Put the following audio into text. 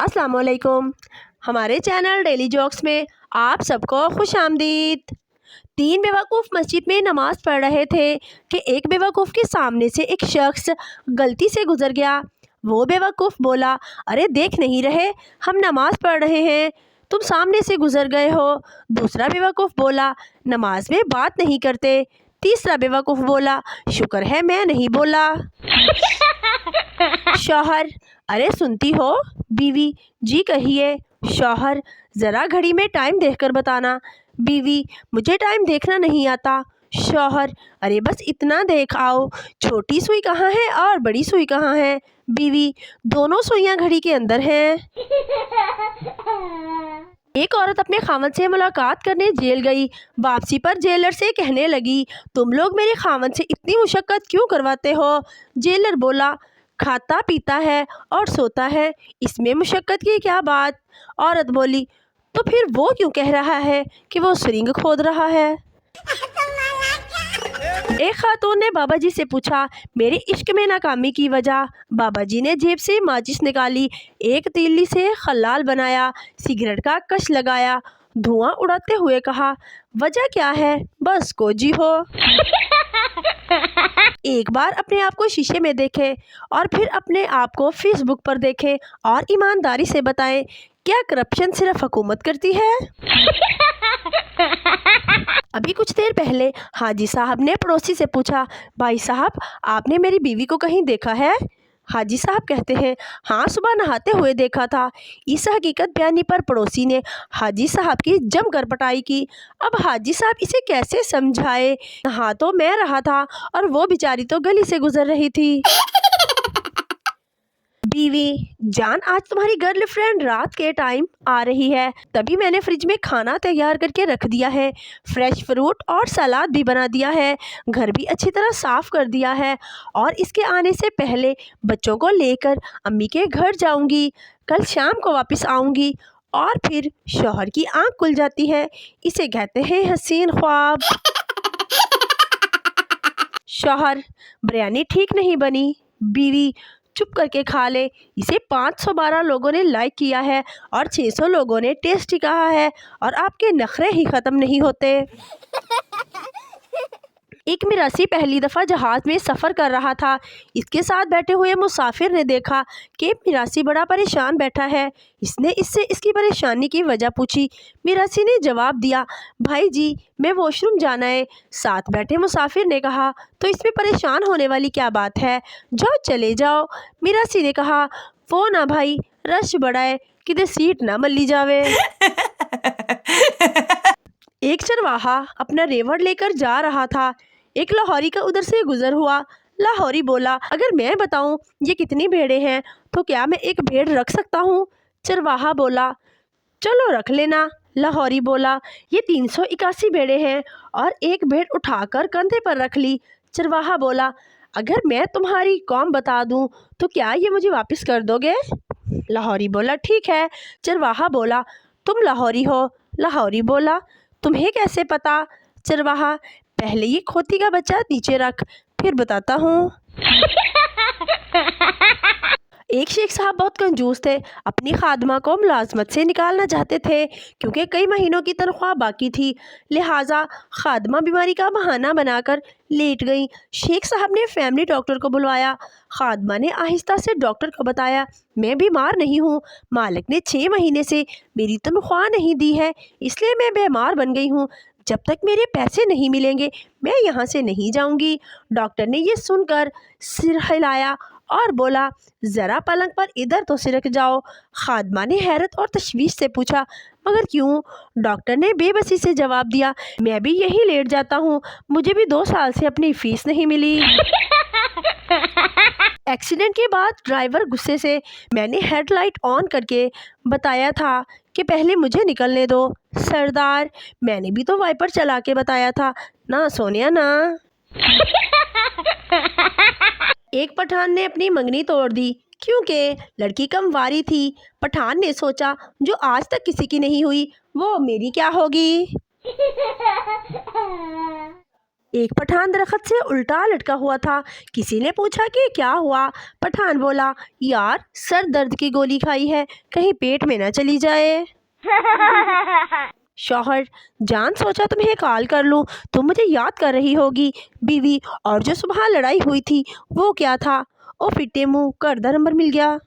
السلام علیکم۔ ہمارے چینل ڈیلی جوکس میں آپ سب کو خوش آمدید۔ 3 بیوقوف مسجد میں نماز پڑھ رہے تھے کہ ایک بیوقوف کے سامنے سے ایک شخص غلطی سے گزر گیا۔ وہ بیوقوف بولا، ارے دیکھ نہیں رہے ہم نماز پڑھ رہے ہیں، تم سامنے سے گزر گئے ہو۔ دوسرا بیوقوف بولا، نماز میں بات نہیں کرتے۔ تیسرا بیوقوف بولا، شکر ہے میں نہیں بولا۔ شوہر، ارے سنتی ہو؟ بیوی، جی کہیے۔ شوہر، ذرا گھڑی میں ٹائم دیکھ کر بتانا۔ بیوی، مجھے ٹائم دیکھنا نہیں آتا۔ شوہر، ارے بس اتنا دیکھ آؤ، چھوٹی سوئی کہاں ہے اور بڑی سوئی کہاں ہے؟ بیوی، دونوں سوئیاں گھڑی کے اندر ہیں۔ ایک عورت اپنے خاوند سے ملاقات کرنے جیل گئی۔ واپسی پر جیلر سے کہنے لگی، تم لوگ میرے خاوند سے اتنی مشقت کیوں کرواتے ہو؟ جیلر بولا، کھاتا پیتا ہے اور سوتا ہے، اس میں مشقت کی کیا بات؟ عورت بولی، تو پھر وہ کیوں کہہ رہا ہے کہ وہ سرنگ کھود رہا ہے؟ ایک خاتون نے بابا جی سے پوچھا، میرے عشق میں ناکامی کی وجہ؟ بابا جی نے جیب سے ماچس نکالی، ایک تیلی سے خلال بنایا، سگریٹ کا کش لگایا، دھواں اڑاتے ہوئے کہا، وجہ کیا ہے؟ بس کوجی ہو۔ ایک بار اپنے آپ کو شیشے میں دیکھیں اور پھر اپنے آپ کو فیس بک پر دیکھیں اور ایمانداری سے بتائیں، کیا کرپشن صرف حکومت کرتی ہے؟ ابھی کچھ دیر پہلے حاجی صاحب نے پڑوسی سے پوچھا، بھائی صاحب آپ نے میری بیوی کو کہیں دیکھا ہے؟ حاجی صاحب کہتے ہیں، ہاں صبح نہاتے ہوئے دیکھا تھا۔ اس حقیقت بیانی پر پڑوسی نے حاجی صاحب کی جم کر پٹائی کی۔ اب حاجی صاحب اسے کیسے سمجھائے؟ نہا تو میں رہا تھا اور وہ بیچاری تو گلی سے گزر رہی تھی۔ بیوی، جان آج تمہاری گرل فرینڈ رات کے ٹائم آ رہی ہے، تبھی میں نے فریج میں کھانا تیار کر کے رکھ دیا ہے، فریش فروٹ اور سلاد بھی بنا دیا ہے، گھر بھی اچھی طرح صاف کر دیا ہے، اور اس کے آنے سے پہلے بچوں کو لے کر امی کے گھر جاؤں گی، کل شام کو واپس آؤں گی۔ اور پھر شوہر کی آنکھ کھل جاتی ہے، اسے کہتے ہیں حسین خواب۔ شوہر، بریانی ٹھیک نہیں بنی۔ بیوی، چپ کر کے کھا لے، اسے 512 لوگوں نے لائک کیا ہے اور 600 لوگوں نے ٹیسٹی کہا ہے، اور آپ کے نخرے ہی ختم نہیں ہوتے۔ ایک مراسی پہلی دفعہ جہاز میں سفر کر رہا تھا۔ اس کے ساتھ بیٹھے ہوئے مسافر نے دیکھا کہ مراسی بڑا پریشان بیٹھا ہے۔ اس نے اس سے اس کی پریشانی کی وجہ پوچھی۔ مراسی نے جواب دیا، بھائی جی میں واش روم جانا ہے۔ ساتھ بیٹھے مسافر نے کہا، تو اس میں پریشان ہونے والی کیا بات ہے، جاؤ چلے جاؤ۔ مراسی نے کہا، وہ نہ بھائی، رش بڑا ہے، کدے سیٹ نہ ملی جاوے۔ ایک چرواہا اپنا ریوڑ لے کر جا رہا تھا، ایک لاہوری کا ادھر سے گزر ہوا۔ لاہوری بولا، اگر میں بتاؤں یہ کتنی بھیڑیں ہیں تو کیا میں ایک بھیڑ رکھ سکتا ہوں؟ چرواہا بولا، چلو رکھ لینا۔ لاہوری بولا، یہ 381 بھیڑیں ہیں، اور ایک بھیڑ اٹھا کر کندھے پر رکھ لی۔ چرواہا بولا، اگر میں تمہاری قوم بتا دوں تو کیا یہ مجھے واپس کر دو گے؟ لاہوری بولا، ٹھیک ہے۔ چرواہا بولا، تم لاہوری ہو؟ لاہوری بولا، تمہیں کیسے پتا؟ چرواہا، پہلے یہ کھوتی کا بچہ نیچے رکھ، پھر بتاتا ہوں۔ ایک شیخ صاحب بہت کنجوس تھے، اپنی خادمہ کو ملازمت سے نکالنا چاہتے تھے کیونکہ کئی مہینوں کی تنخواہ باقی تھی، لہٰذا خادمہ بیماری کا بہانہ بنا کر لیٹ گئی۔ شیخ صاحب نے فیملی ڈاکٹر کو بلوایا۔ خادمہ نے آہستہ سے ڈاکٹر کو بتایا، میں بیمار نہیں ہوں، مالک نے 6 مہینے سے میری تنخواہ نہیں دی ہے، اس لیے میں بیمار بن گئی ہوں، جب تک میرے پیسے نہیں ملیں گے میں یہاں سے نہیں جاؤں گی۔ ڈاکٹر نے یہ سن کر سر ہلایا اور بولا، ذرا پلنگ پر ادھر تو سرک جاؤ۔ خادمہ نے حیرت اور تشویش سے پوچھا، مگر کیوں؟ ڈاکٹر نے بے بسی سے جواب دیا، میں بھی یہی لیٹ جاتا ہوں، مجھے بھی 2 سال سے اپنی فیس نہیں ملی۔ ایکسیڈنٹ کے بعد ڈرائیور غصے سے، میں نے ہیڈ لائٹ آن کر کے بتایا تھا کہ پہلے مجھے نکلنے دو۔ سردار، میں نے بھی تو وائپر چلا کے بتایا تھا نا سونیا نا۔ ایک پٹھان نے اپنی منگنی توڑ دی کیونکہ لڑکی کم واری تھی۔ پٹھان نے سوچا، جو آج تک کسی کی نہیں ہوئی وہ میری کیا ہوگی۔ ایک پٹھان درخت سے الٹا لٹکا ہوا تھا۔ کسی نے پوچھا کہ کیا ہوا؟ پٹھان بولا، یار سر درد کی گولی کھائی ہے، کہیں پیٹ میں نہ چلی جائے۔ شوہر، جان سوچا تمہیں کال کر لوں، تم مجھے یاد کر رہی ہوگی۔ بیوی، اور جو صبح لڑائی ہوئی تھی وہ کیا تھا؟ او فٹے منہ، گھر کا نمبر مل گیا۔